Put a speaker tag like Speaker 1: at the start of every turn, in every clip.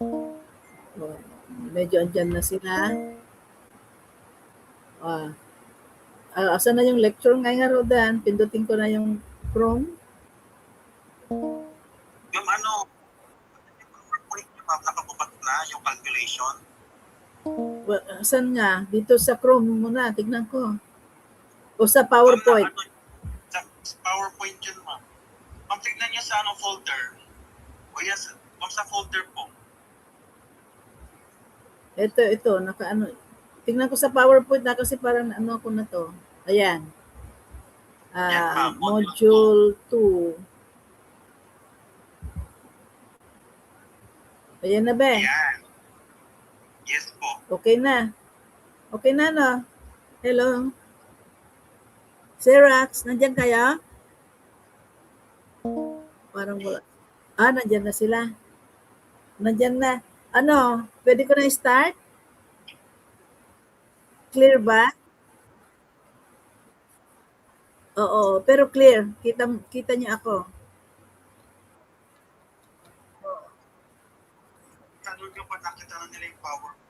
Speaker 1: Oh, medyo andyan na sila. Asan na yung lecture nga Rodan? Pindutin ko na yung Chrome.
Speaker 2: Yung ano, yung PowerPoint niyo, ma'am, nakabubad na yung calculation.
Speaker 1: Saan nga? Dito sa Chrome muna, tignan ko. O sa PowerPoint?
Speaker 2: Ma'am, sa PowerPoint yun, ma'am. Ma'am, tignan niyo sa anong folder. O yes, ma'am, sa folder po.
Speaker 1: Ito, nakaano. Tignan ko sa PowerPoint na kasi parang ano ako na to. Ayan.
Speaker 2: Yan, ma'am.
Speaker 1: Module 2. Ayan na ba?
Speaker 2: Ayan. Yes po.
Speaker 1: Okay na. Okay na, no? Hello? Xerox, nandyan kaya? Parang wala. Nandyan na sila. Nandyan na. Ano, pwede ko na start? Clear ba? Oo, pero clear. Kita niyo ako.
Speaker 2: Tanong nyo pa nakita na nila yung PowerPoint.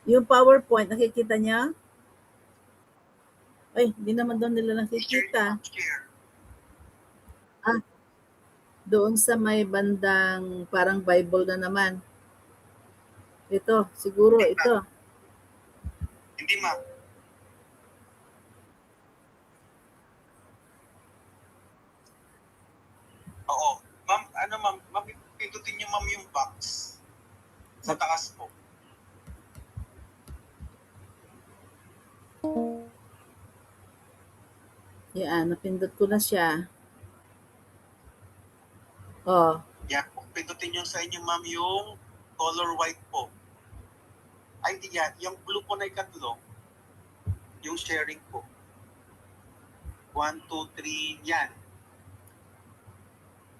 Speaker 1: Yung PowerPoint, nakikita niya? Ay, hindi naman doon nila nakikita. Doon sa may bandang parang Bible na naman. Ito, siguro ito.
Speaker 2: Hindi, ma'am. Oo. Ma'am, ma'am, pindutin niyo, ma'am, yung box. Sa taas po.
Speaker 1: Yan, napindot ko na siya. Oh.
Speaker 2: Yan po. Pindutin niyo sa inyo, ma'am, yung color white po. Ay, hindi yan. Yung blue po na ikatlo. Yung sharing po. 1, 2, 3, yan.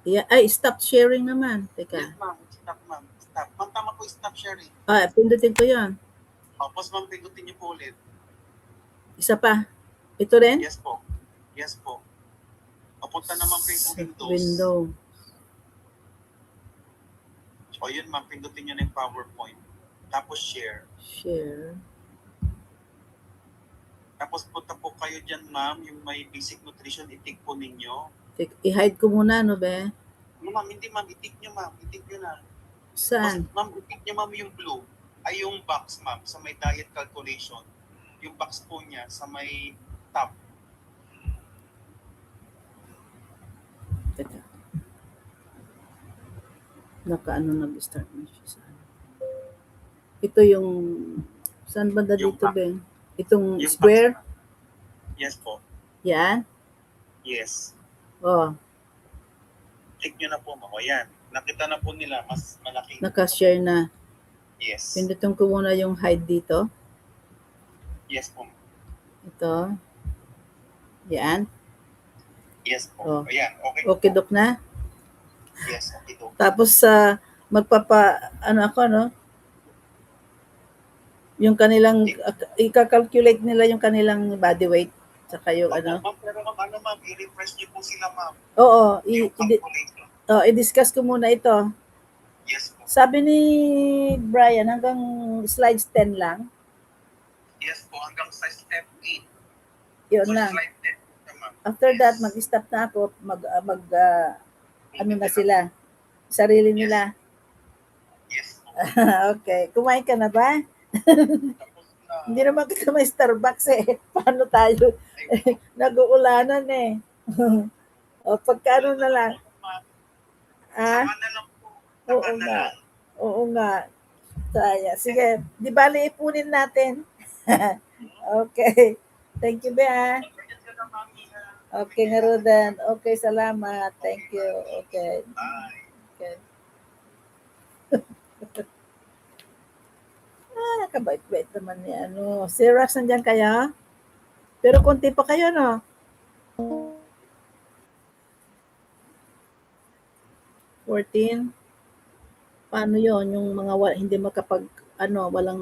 Speaker 1: Yeah, ay, stop sharing naman. Teka.
Speaker 2: Yes, ma'am. Stop, ma'am. Stop. Ma'am, tama po, stop sharing.
Speaker 1: Pindutin ko yun.
Speaker 2: Tapos, ma'am, pindutin niyo po ulit.
Speaker 1: Isa pa. Ito rin?
Speaker 2: Yes po. Yes po. Papunta naman po yung Windows.
Speaker 1: Window.
Speaker 2: O yun, ma'am, pindutin niyo na yung PowerPoint. Tapos share.
Speaker 1: Share.
Speaker 2: Tapos punta po kayo dyan, ma'am, yung may basic nutrition, itik po ninyo.
Speaker 1: I-hide ko muna, no, be?
Speaker 2: No, ma'am, hindi, ma'am, itik nyo, ma'am. Itik nyo na.
Speaker 1: Saan?
Speaker 2: Tapos, ma'am, itik nyo, ma'am, yung blue. Ay, yung box, ma'am, sa may diet calculation. Yung box po niya sa may top.
Speaker 1: Teka. Naka-ano nag-start na siya sa ito yung saan banda dito, Ben? Itong
Speaker 2: yung
Speaker 1: square?
Speaker 2: box, yes po.
Speaker 1: Yan?
Speaker 2: Yes.
Speaker 1: Oh.
Speaker 2: Click nyo na po, ma'am. O yan. Nakita na po nila, mas malaki.
Speaker 1: Naka-share na.
Speaker 2: Yes.
Speaker 1: Pindutin ko muna yung hide dito.
Speaker 2: Yes po.
Speaker 1: Ito. Yan.
Speaker 2: Yes po.
Speaker 1: Oh.
Speaker 2: Ayan. Okay.
Speaker 1: Okay, Dok na?
Speaker 2: Yes, okay, Dok.
Speaker 1: Tapos ano ako, no? Yung kanilang, i-calculate nila yung kanilang body weight. Saka yung ano.
Speaker 2: Ma'am, pero ma'am, i-refresh niyo po sila, ma'am.
Speaker 1: Oo.
Speaker 2: I-discuss
Speaker 1: ko muna ito.
Speaker 2: Yes po.
Speaker 1: Sabi ni Brian, hanggang slides 10 lang?
Speaker 2: Yes po, hanggang sa step 8.
Speaker 1: Yun lang. After that, mag-stop na ako, ano na sila, sarili nila.
Speaker 2: Yes po.
Speaker 1: Okay. Kumain ka na ba? Hindi naman kita may Starbucks eh. Paano tayo? Nag-uulanan eh. O, pagkano na lang? Oo nga. Oo nga. Saya. Sige. Di bali, ipunin natin. Okay. Thank you, Bea. Okay nga, Rodan. Okay, salamat. Thank you. Okay.
Speaker 2: Bye.
Speaker 1: Okay. Kabait-bait naman ni ano. Xerox, nandyan kaya? Pero konti pa kayo, no? 14. Paano yon yung mga hindi walang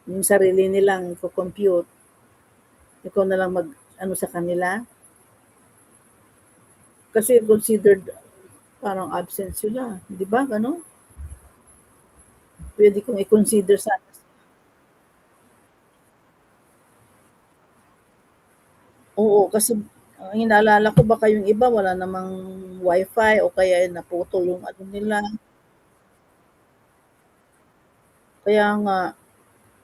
Speaker 1: yung sarili nilang i-compute. Ikaw na lang sa kanila. Kasi considered parang absent sila, 'di ba gano'n? Puwede kong i-consider sana. Oo, kasi ang inaalala ko baka yung iba wala namang wifi o kaya naputol yung ano nila, kaya nga.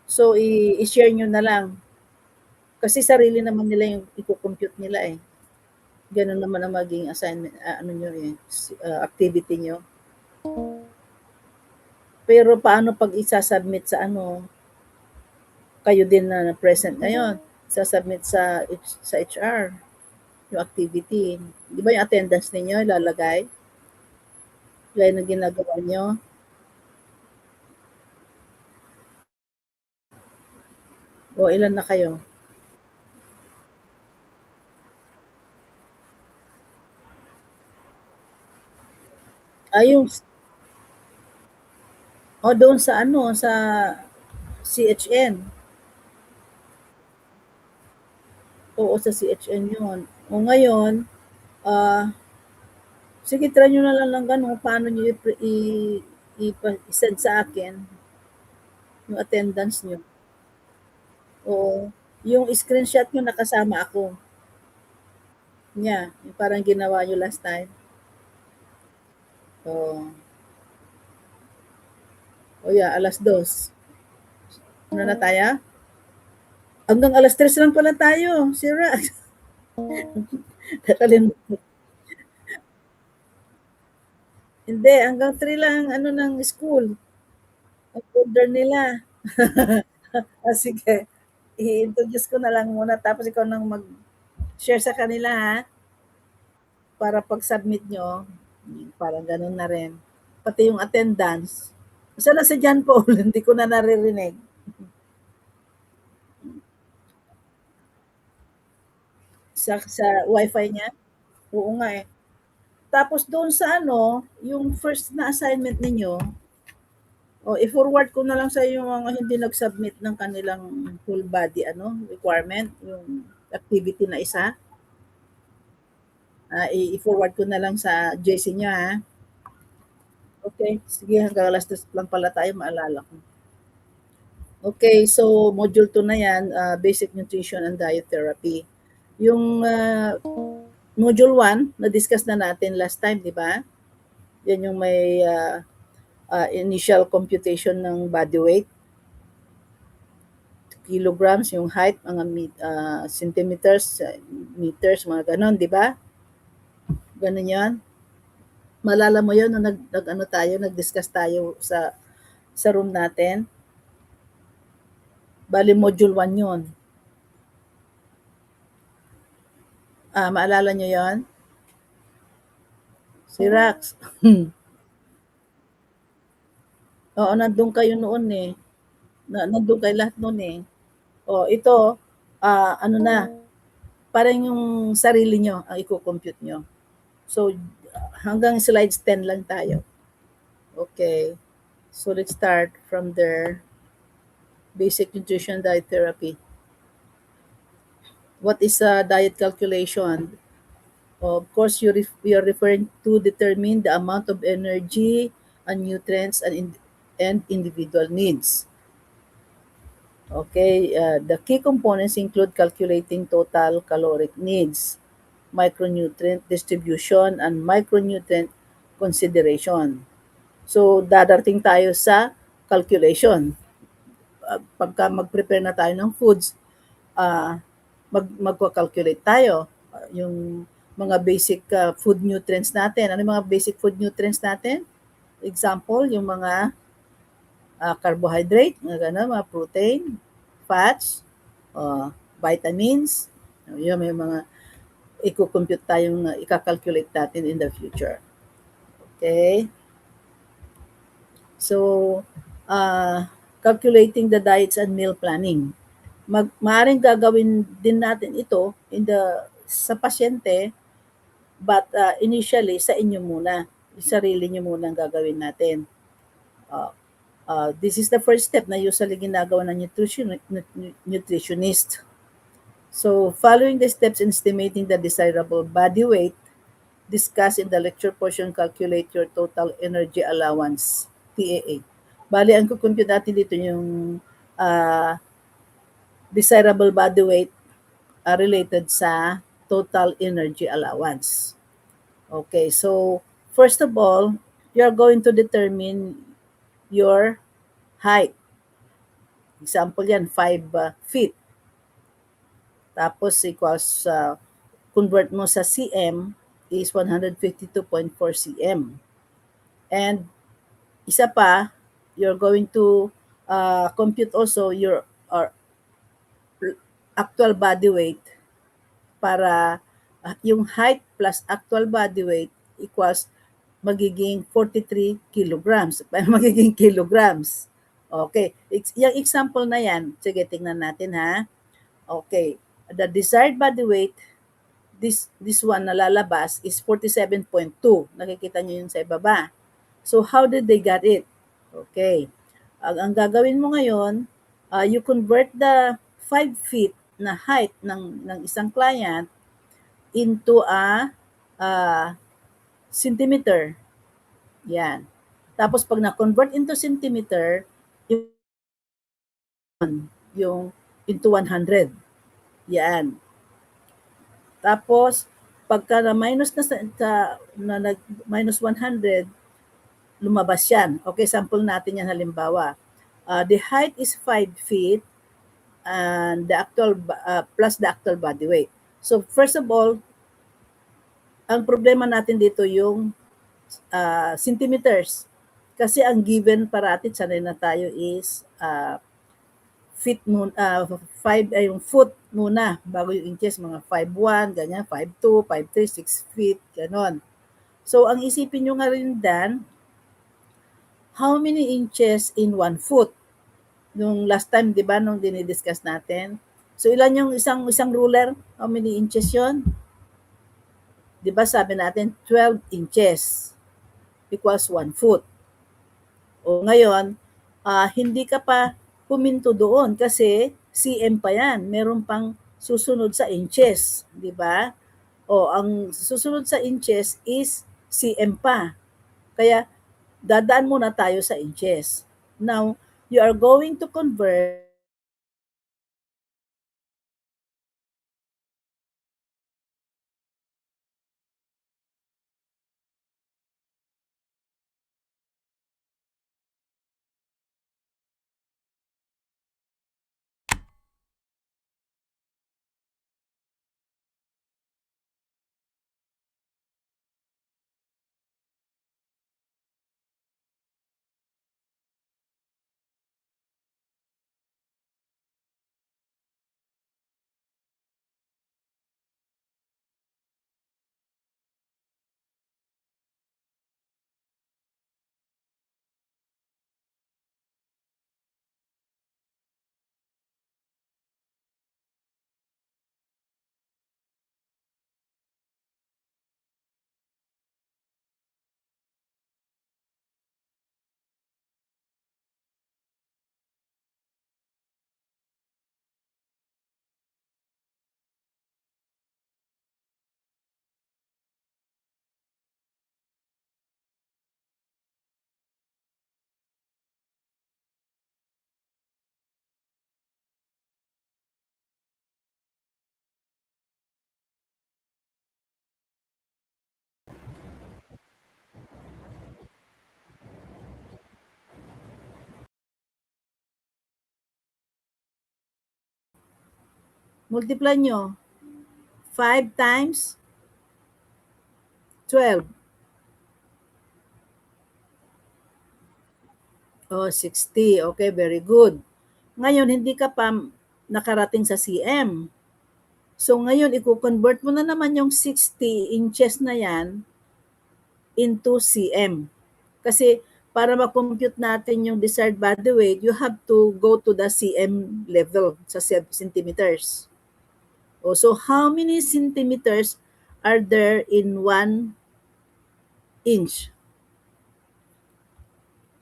Speaker 1: So, i-share niyo na lang, kasi sarili naman nila yung iko-compute nila, eh. Gano'n naman ang maging assignment, ano niyo, eh, activity niyo. Pero paano 'pag isa-submit sa ano, kayo din na present ngayon, isa-submit sa HR yung activity. 'Di ba yung attendance ninyo ilalagay, gaya ng ginagawa niyo? O ilan na kayo? Yung doon sa ano, sa CHN. Oo, sa CHN yun. O ngayon, ah, sige try niyo na lang ng gano'n, paano niyo i-send sa akin yung attendance niyo. Oo, yung screenshot niyo nakasama ako niya, yung parang ginawa niyo last time. Oo, o yeah, 2:00. Ano na tayo? Hanggang 3:00 lang pala tayo, sira. Nakalimutan. Hindi, hanggang 3 lang ang ano ng school, ang folder nila. Sige, i-introduce ko na lang muna tapos ikaw nang mag-share sa kanila ha, para pag-submit nyo, parang ganun na rin. Pati yung attendance. Saan na si John Paul? Hindi ko na naririnig. Sa wifi niya? Oo nga eh. Tapos doon sa ano, yung first na assignment ninyo, o i-forward ko na lang sa yung mga hindi nag-submit ng kanilang full body ano requirement, yung activity na isa. I-forward ko na lang sa JC niya ha. Okay, sige hanggang 2:00 lang pala tayo maalala ko. Okay, so module 2 na yan, basic nutrition and diet therapy. Yung module 1, na-discuss na natin last time, di ba? Yan yung may initial computation ng body weight, kilograms, yung height, mga centimeters, meters, mga ganon, di ba? Ganon yan. Malala mo yun nung ano tayo, nag-discuss tayo sa room natin. Bali module 1 yun. Maalala nyo yon? Si Rax. Oo, nandun kayo noon eh. Nandun kayo lahat noon eh. O, ito, ano na, parang yung sarili nyo ang i-compute nyo. So, hanggang slides 10 lang tayo. Okay. So, let's start from there. Basic nutrition diet therapy. What is a diet calculation? Of course, you're referring to determine the amount of energy and nutrients and individual needs. Okay, the key components include calculating total caloric needs, micronutrient distribution, and micronutrient consideration. So, dadating tayo sa calculation. Pagka mag-prepare na tayo ng foods, uh, magko-calculate tayo. Yung mga basic food nutrients natin. Ano yung mga basic food nutrients natin? Example, yung mga carbohydrate, mga protein, fats, vitamins. Yun, may mga i-compute tayong i-calculate natin in the future. Okay? So, calculating the diets and meal planning. Maaaring gagawin din natin ito sa pasyente, but initially sa inyo muna. Yung sarili nyo muna ang gagawin natin. This is the first step na usually ginagawa ng nutritionist. So, following the steps in estimating the desirable body weight, discussed in the lecture portion, calculate your total energy allowance, TAA. Bali, ang kukumpute natin dito yung uh, desirable body weight related sa total energy allowance. Okay, so first of all, you're going to determine your height. Example yan, 5 feet. Tapos equals, convert mo sa cm is 152.4 cm. And isa pa, you're going to compute also your actual body weight para yung height plus actual body weight equals magiging 43 kilograms. Magiging kilograms. Okay. Yung example na yan, sige, tingnan natin ha. Okay. The desired body weight, this one na lalabas is 47.2. Nakikita nyo yun sa ibaba. So, how did they get it? Okay. Ang gagawin mo ngayon, you convert the 5 feet na height ng isang client into a centimeter. Yan. Tapos pag na-convert into centimeter, yung into 100. Yan. Tapos, pagka na minus na minus 100, lumabas yan. Okay, sample natin yan halimbawa. The height is 5 feet and the actual plus the actual body weight. So first of all, ang problema natin dito yung centimeters. Kasi ang given parating sanay na tayo is feet muna, 5 ay yung foot muna bago yung inches, mga 5'1", ganyan, 5'2", 5'3", 6 feet, ganon. So ang isipin nyo nga rin dan, how many inches in 1 foot? Nung last time, di ba, nung dinidiscuss natin. So ilan yung isang ruler? How many inches yon? Di ba sabi natin 12 inches equals 1 foot. O ngayon, hindi ka pa puminto doon kasi cm pa yan. Meron pang susunod sa inches, di ba? O ang susunod sa inches is cm pa. Kaya dadaan muna tayo sa inches. Now, you are going to convert multiply nyo 5 times 12. Oh, 60. Okay, very good. Ngayon, hindi ka pa nakarating sa cm. So, ngayon, i-convert mo na naman yung 60 inches na yan into cm. Kasi, para ma-compute natin yung desired body weight, you have to go to the cm level sa centimeters. Oh, so, how many centimeters are there in 1 inch?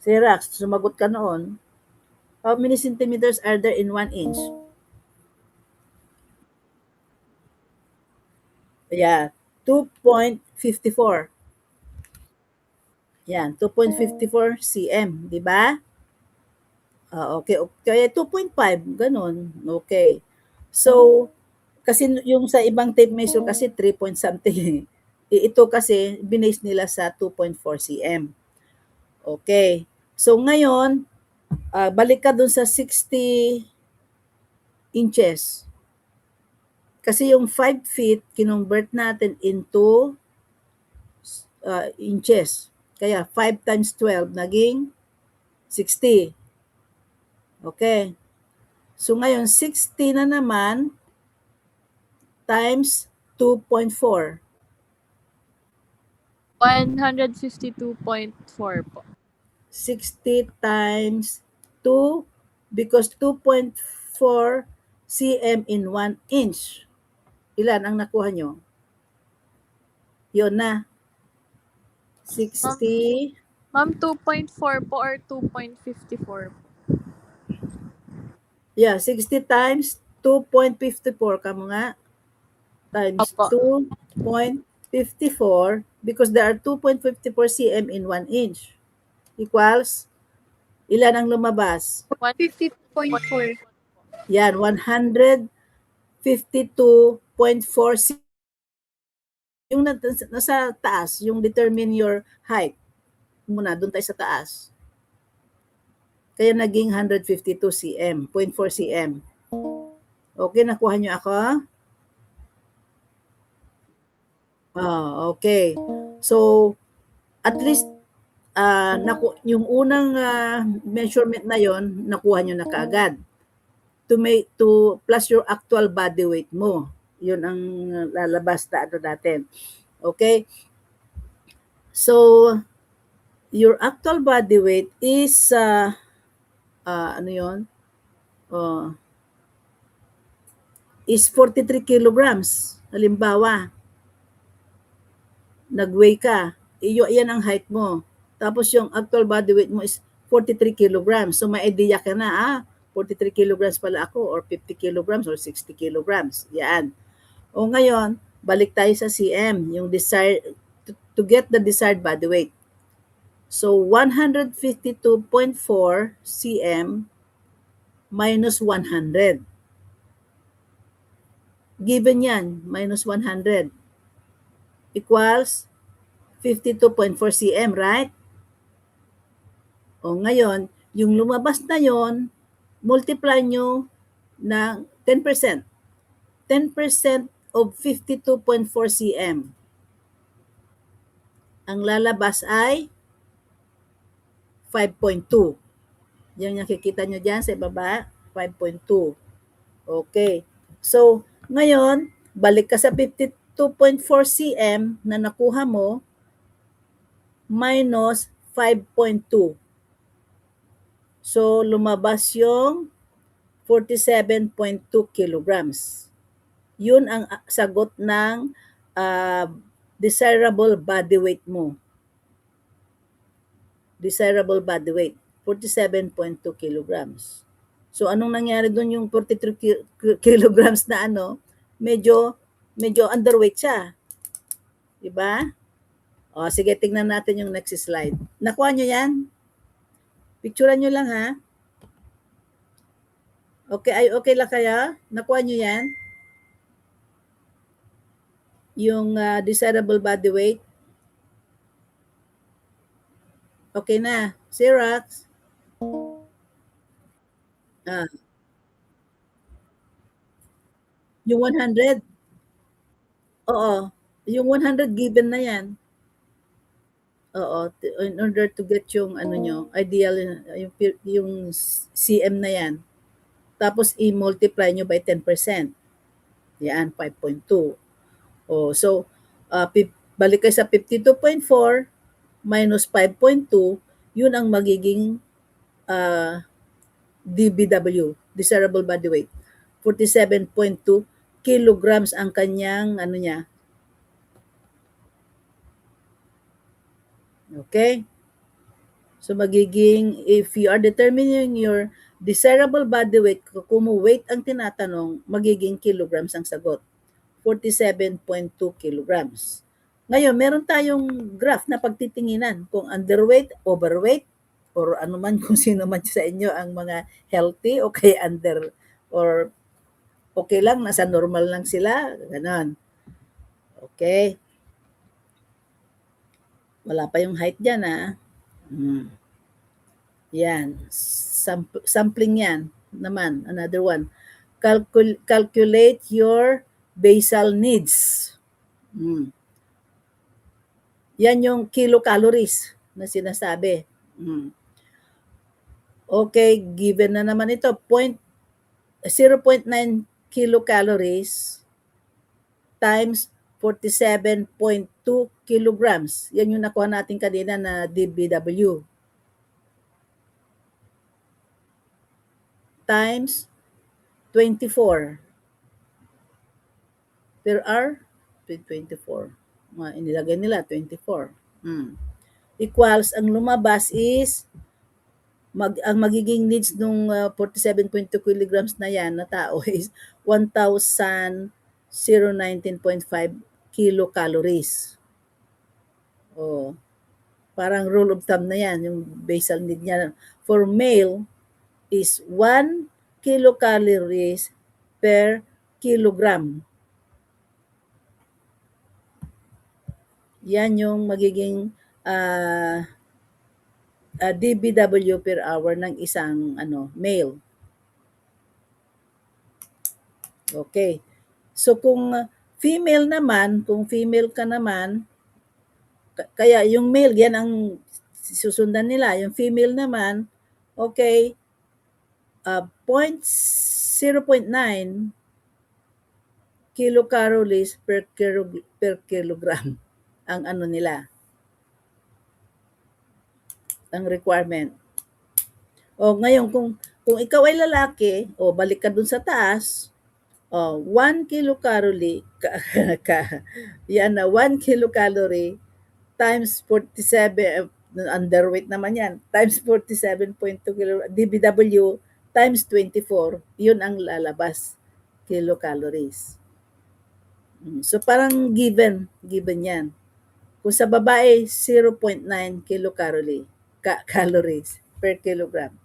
Speaker 1: Si Rax, sumagot ka noon. How many centimeters are there in 1 inch? Yeah. 2.54. Yan, 2.54 cm, di ba? Okay, kaya 2.5, ganun. Okay. So, kasi yung sa ibang tape measure kasi 3 point something. Ito kasi binase nila sa 2.4 cm. Okay. So ngayon, balik ka dun sa 60 inches. Kasi yung 5 feet, kinonvert natin into inches. Kaya 5 times 12, naging 60. Okay. So ngayon, 60 na naman times 2.4.
Speaker 3: 152.4 po.
Speaker 1: 60 times 2 because 2.4 cm in 1 inch. Ilan ang nakuha nyo? Yun na. 60.
Speaker 3: Ma'am, 2.4 po or 2.54 po?
Speaker 1: Yeah, 60 times 2.54 kamo nga. Times
Speaker 3: Opo.
Speaker 1: 2.54 because there are 2.54 cm in 1 inch. Equals, ilan ang lumabas?
Speaker 3: 150.4.
Speaker 1: Yan, 152.4 cm. Yung nasa taas, yung determine your height. Muna, doon tayo sa taas. Kaya naging 152 cm, 0.4 cm. Okay, nakuha nyo ako? Okay. So, at least, yung unang measurement na yon nakuha nyo na kaagad. To plus your actual body weight mo. Yun ang lalabas na ano natin. Okay? So, your actual body weight is, ano yun? Is 43 kilograms. Halimbawa, nag-weigh ka, yan ang height mo. Tapos yung actual body weight mo is 43 kilograms. So may idea ka na, 43 kilograms pala ako or 50 kilograms or 60 kilograms. Yan. O ngayon, balik tayo sa cm, yung desired, to get the desired body weight. So 152.4 cm minus 100. Given yan, minus 100 equals 52.4 cm, right? O ngayon, yung lumabas na yon, multiply nyo ng 10%. 10% of 52.4 cm. Ang lalabas ay 5.2. Yan yung nakikita nyo dyan sa baba, 5.2. Okay. So, ngayon, balik ka sa 52.4 cm na nakuha mo minus 5.2. So, lumabas yung 47.2 kilograms. Yun ang sagot ng desirable body weight mo. Desirable body weight, 47.2 kilograms. So, anong nangyari doon yung 43 kilograms na ano? Medyo underweight siya. Diba? O, sige, tingnan natin yung next slide. Nakuha nyo yan? Picturean nyo lang, ha? Okay, okay lang kaya? Nakuha nyo yan? Yung desirable body weight? Okay na. Xerox. Yung 100? Oo. Yung 100 given na yan. Oo. In order to get yung ano nyo, ideal, yung CM na yan. Tapos i-multiply nyo by 10%. Yan, 5.2. So, balik kayo sa 52.4 minus 5.2, yun ang magiging DBW, desirable body weight. 47.2 kilograms ang kanyang ano niya. Okay? So magiging, if you are determining your desirable body weight, kung weight ang tinatanong, magiging kilograms ang sagot. 47.2 kilograms. Ngayon, meron tayong graph na pagtitinginan kung underweight, overweight, or ano man kung sino man sa inyo ang mga healthy o kay under or okay lang, nasa normal lang sila, ganon. Okay. Wala pa yung height dyan, ha? Yan. Sampling yan naman. Another one. Calculate your basal needs. Yan yung kilocalories na sinasabi. Okay, given na naman ito, 0.9 kilocalories times 47.2 kilograms. Yan yung nakuha natin kanina na DBW. Times 24 per hour, 24. Inilagay nila, 24. Equals, ang lumabas is, ang magiging needs nung 47.2 kilograms na yan na tao is 1,019.5 kilocalories. Oh, parang rule of thumb na yan, yung basal need niya. For male, is 1 kilocalories per kilogram. Yan yung magiging DBW per hour ng isang male. Okay. So kung female ka naman, kaya yung male, yan ang susundan nila. Yung female naman, okay, 0.9 kilocalories per kilogram ang nila, ang requirement. O ngayon, kung ikaw ay lalaki, balik ka dun sa taas, 1 kilocalorie, yan na, 1 kilocalorie times 47, underweight naman yan, times 47.2 kilo, DBW times 24, yun ang lalabas, kilocalories. So parang given yan. Kung sa babae, 0.9 calories per kilogram.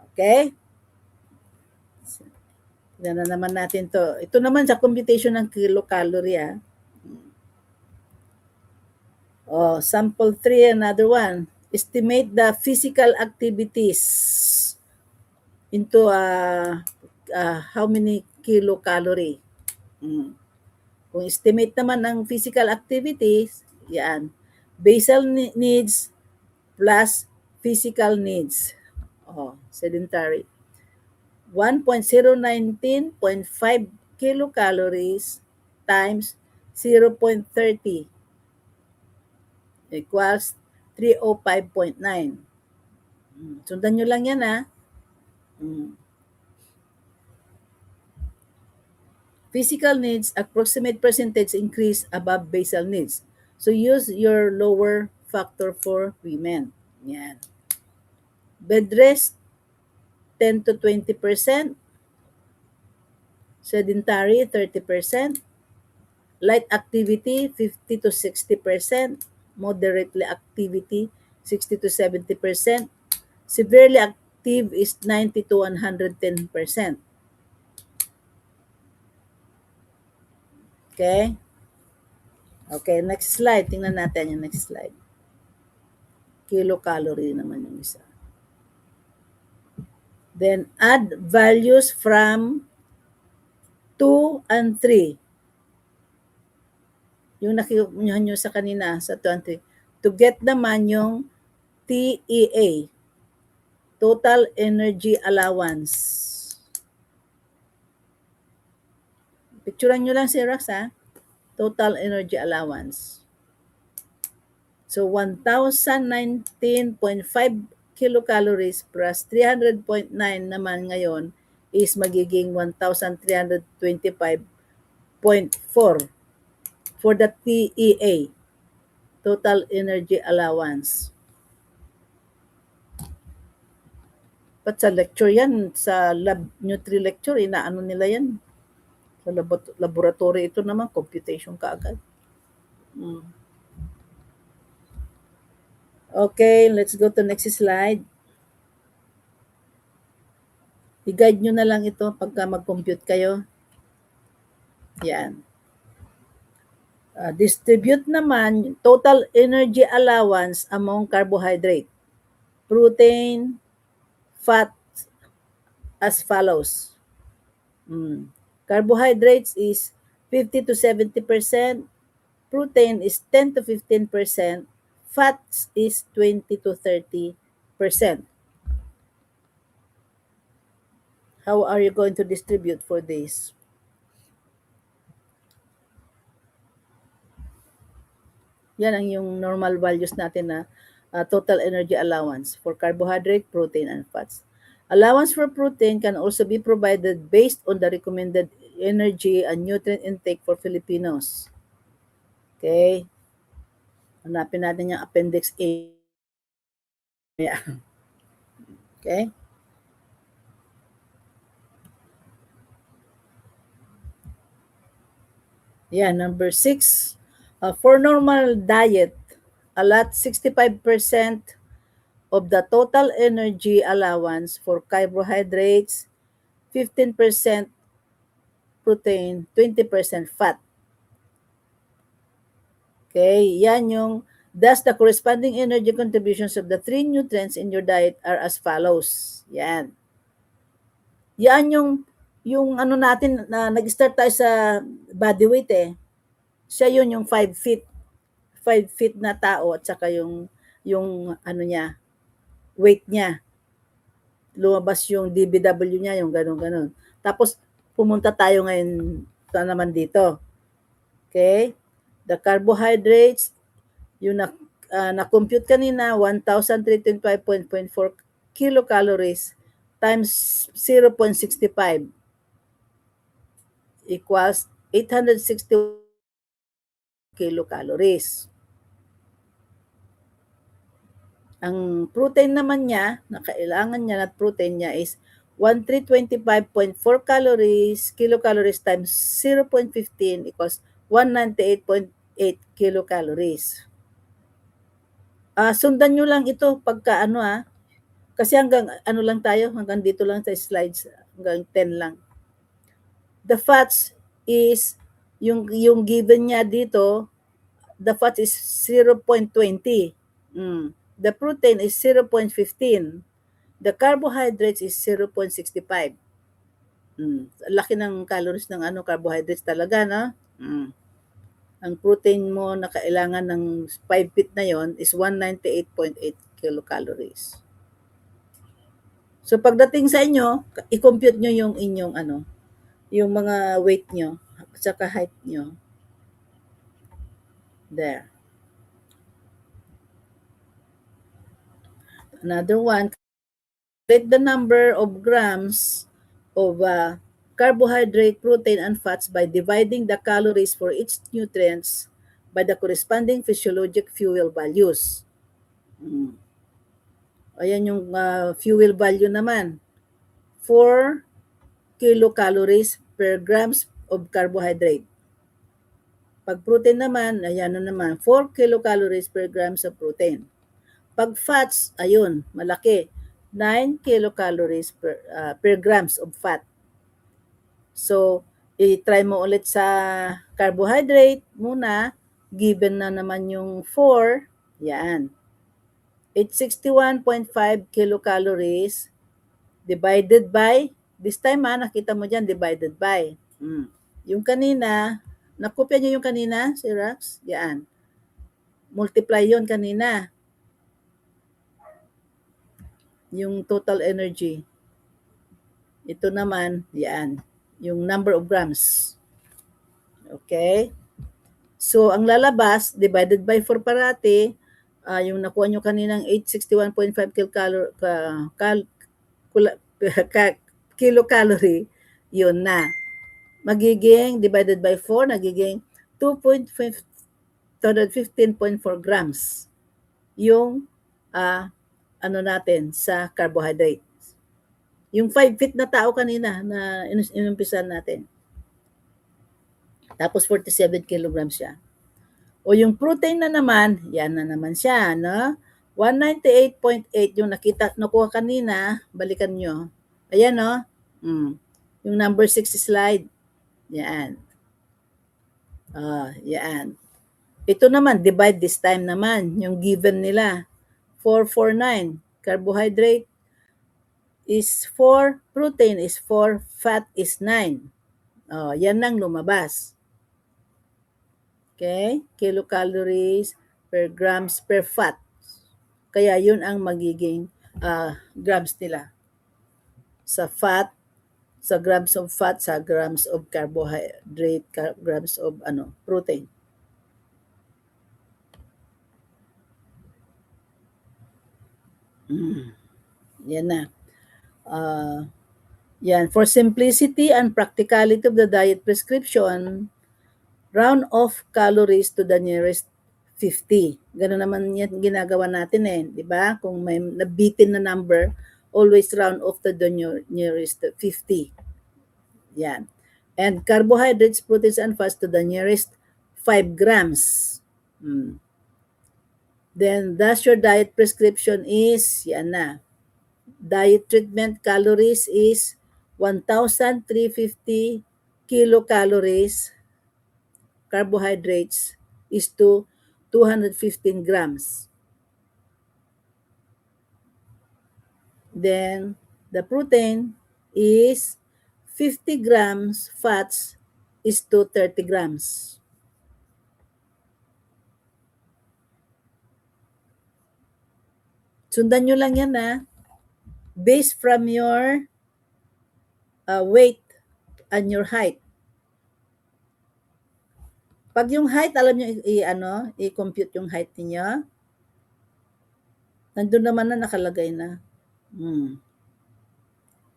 Speaker 1: Okay? Tignan na naman natin to. Ito naman sa computation ng kilocalorie. Sample 3, another one. Estimate the physical activities into how many kilocalorie. Kung estimate naman ng physical activities, yan. Basal needs plus physical needs. Sedentary. 1.019.5 kilocalories times 0.30 equals 305.9. Sundan nyo lang yan, ha? Physical needs, approximate percentage increase above basal needs. So use your lower factor for women. Yan. Bed rest, 10 to 20%. Sedentary, 30%. Light activity, 50 to 60%. Moderately activity, 60 to 70%. Severely active is 90 to 110%. Okay? Okay, next slide. Tingnan natin yung next slide. Kilocalorie naman yung isa. Then, add values from 2 and 3. Yung nakikunyahan nyo sa kanina, sa 2 and 3. To get naman yung TEA. Total Energy Allowance. Picturean nyo lang si Rox, ha? Total Energy Allowance. So, 1,019.5 kilocalories plus 300.9 naman ngayon is magiging 1,325.4 for the TEA, Total Energy Allowance. But sa lecture yan, sa lab Nutri lecture, inaano nila yan. Sa laboratory ito naman, computation kaagad. Okay, let's go to next slide. I-guide nyo na lang ito pagka mag-compute kayo. Yan. Distribute naman total energy allowance among carbohydrate, protein, fat as follows. Carbohydrates is 50 to 70%, protein is 10 to 15%, fats is 20 to 30%. How are you going to distribute for this? Yan ang yung normal values natin na total energy allowance for carbohydrate, protein, and fats. Allowance for protein can also be provided based on the recommended energy and nutrient intake for Filipinos. Okay? Hanapin natin yung Appendix A. Yeah. Okay? Yeah, number 6. For normal diet, allot 65% of the total energy allowance for carbohydrates, 15% protein, 20% fat. Okay, yan yung, thus the corresponding energy contributions of the 3 nutrients in your diet are as follows. Yan. Yan yung ano natin, na nag-start tayo sa body weight eh. Siya yun yung 5 feet. 5 feet na tao at saka yung ano niya, weight niya. Lumabas yung DBW niya, yung ganun-ganun. Tapos, pumunta tayo ngayon naman dito. Okay? The carbohydrates, yung na-compute kanina, 1,325.4 kilocalories times 0.65 equals 860 kilocalories. Ang protein naman niya, na kailangan niya na protein niya is 1,325.4 kilocalories times 0.15 equals 198.8 kilocalories. Sundan nyo lang ito pagka ano kasi hanggang ano lang tayo, hanggang dito lang sa slides, hanggang 10 lang. The fats is, yung given niya dito, the fat is 0.20. The protein is 0.15. The carbohydrates is 0.65. Laki ng calories ng carbohydrates talaga, no? Ang protein mo na kailangan ng 5 feet na yon is 198.8 kilocalories. So pagdating sa inyo, i-compute nyo yung inyong yung mga weight nyo at saka height nyo. There. Another one, calculate the number of grams of carbohydrate, protein, and fats by dividing the calories for each nutrients by the corresponding physiologic fuel values. Ayan yung fuel value naman. 4 kilocalories per grams of carbohydrate. Pag protein naman, ayan naman, 4 kilocalories per grams of protein. Pag fats, ayun, malaki. 9 kilocalories per grams of fat. So, i-try mo ulit sa carbohydrate muna. Given na naman yung 4, yan. 861.5 kilocalories divided by, this time nakita mo dyan, divided by. Yung kanina, nakopya niyo yung kanina, si Rax? Yan. Multiply yon kanina. Yung total energy. Ito naman, yan. Yung number of grams. Okay? So, ang lalabas, divided by 4 parati, yung nakuha nyo kaninang 861.5 kilocalorie, yun na. Magiging, divided by 4, nagiging 215.4 grams yung natin sa carbohydrates. Yung 5 feet na tao kanina na inumpisan natin. Tapos 47 kilograms siya. O yung protein na naman, yan na naman siya, no? 198.8 yung nakuha kanina, balikan nyo. Ayan, no? Yung number 6 slide. Yan. Yan. Ito naman, divide this time naman, yung given nila. 449. Carbohydrate is 4, protein is 4, fat is 9. Yan ang lumabas. Okay? Kilocalories per grams per fat. Kaya yun ang magiging grams nila. Sa fat, sa grams of fat, sa grams of carbohydrate, grams of protein. Yan na. Yan. For simplicity and practicality of the diet prescription, round off calories to the nearest 50. Ganun naman yan ginagawa natin di ba? Kung may nabitin na number, always round off to the nearest 50. Yan. And carbohydrates, proteins, and fats to the nearest 5 grams. Then, thus your diet prescription is, yan na. Diet treatment calories is 1,350 kilocalories. Carbohydrates is to 215 grams. Then, the protein is 50 grams, fats is to 30 grams. Sundan nyo lang yan based from your weight and your height. Pag yung height, alam nyo, i-compute yung height niyo. Nandun naman na nakalagay na.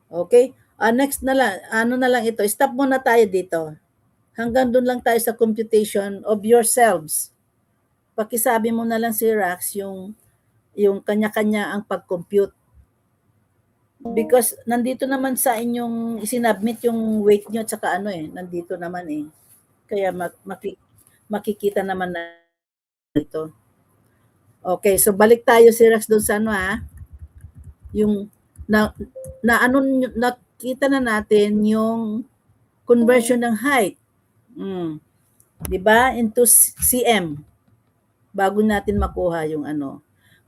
Speaker 1: Okay? Next na lang, na lang ito. Stop muna tayo dito. Hanggang dun lang tayo sa computation of yourselves. Pakisabi mo na lang si Rax yung kanya-kanya ang pag-compute. Because nandito naman sa inyong isinubmit yung weight nyo at saka nandito naman Kaya makikita naman na ito. Okay, so balik tayo si Rax doon sa yung nakita na natin yung conversion ng height. 'Di ba? Into cm bago natin makuha yung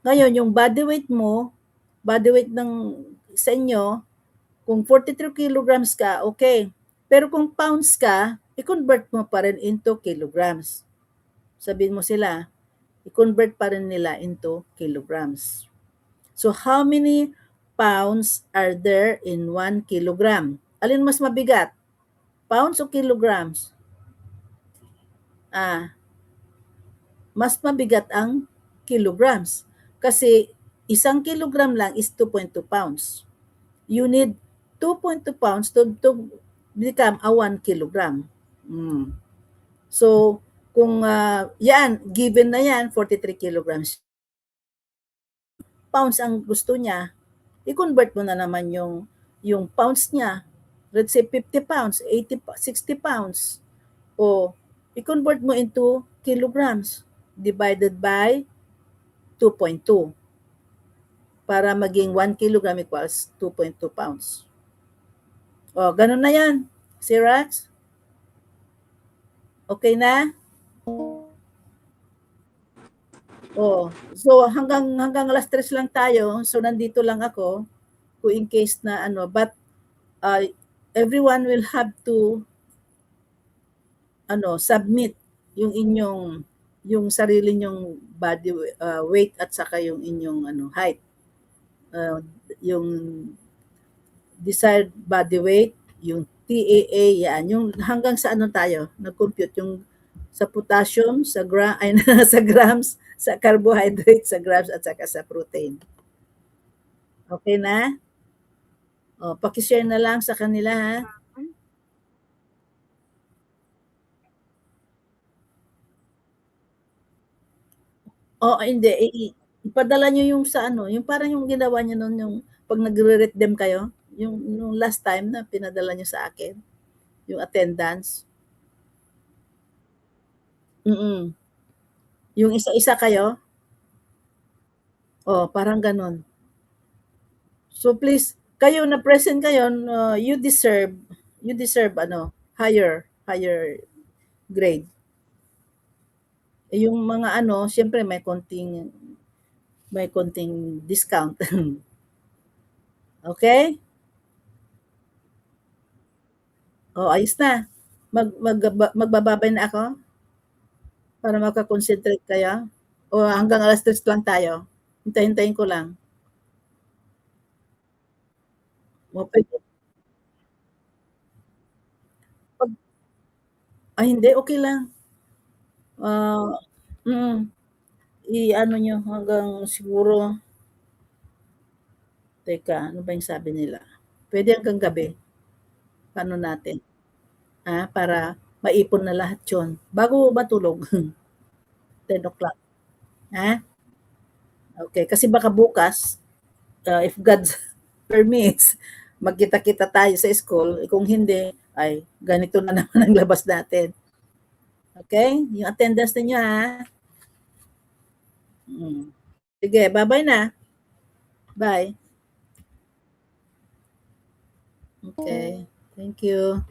Speaker 1: Ngayon, yung body weight mo, body weight ng sa inyo, kung 43 kilograms ka, okay. Pero kung pounds ka, i-convert mo pa rin into kilograms. Sabihin mo sila, i-convert pa rin nila into kilograms. So, how many pounds are there in 1 kilogram? Alin mas mabigat? Pounds o kilograms? Mas mabigat ang kilograms. Kasi 1 kilogram lang is 2.2 pounds. You need 2.2 pounds to become a 1 kilogram. So, kung given na yan, 43 kilograms pounds ang gusto niya, i-convert mo na naman yung pounds niya. Let's say 50 pounds, 80, 60 pounds. O i-convert mo into kilograms divided by 2.2 para maging 1 kilogram equals 2.2 pounds. O, ganun na yan. Si Rax? Okay na? So hanggang alas 3 lang tayo. So nandito lang ako kung in case na but everyone will have to submit yung sarili nyong body weight at saka yung inyong height. Yung desired body weight, yung TAA, yan. Yung hanggang sa tayo, nag-compute yung sa potassium, sa grams, sa carbohydrate, sa grams, at saka sa protein. Okay na? Pakishare na lang sa kanila, ha? Hindi. Ipadala nyo yung sa yung parang yung ginawa nyo nun, yung pag nagre-redeem kayo, yung last time na pinadala nyo sa akin, yung attendance. Mm. Yung isa-isa kayo? Oh, parang gano'n. So please, kayo na present kayo, you deserve ano, higher grade. Eh, yung mga ano, siyempre may konting discount. Okay? Oh, ayos na. Magbababay na ako para maka-concentrate kayo? O hanggang 3:00 lang tayo? Hintay-hintayin ko lang? O puwede, 'pag hindi, okey lang. Ah, mm, i-ano niyo hanggang siguro, teka, ano ba yung sabi nila? Puwede hanggang gabi, paano natin, para maipon na lahat 'yun bago matulog. 10 o'clock, ha? Okey, kasi baka bukas, if God permits, magkita-kita tayo sa school, eh, kung hindi, ay ganito na naman ang labas natin. Okey? Yung attendance ninyo, ha? Hmm. Sige, ba-bye na. Bye. Okay, thank you.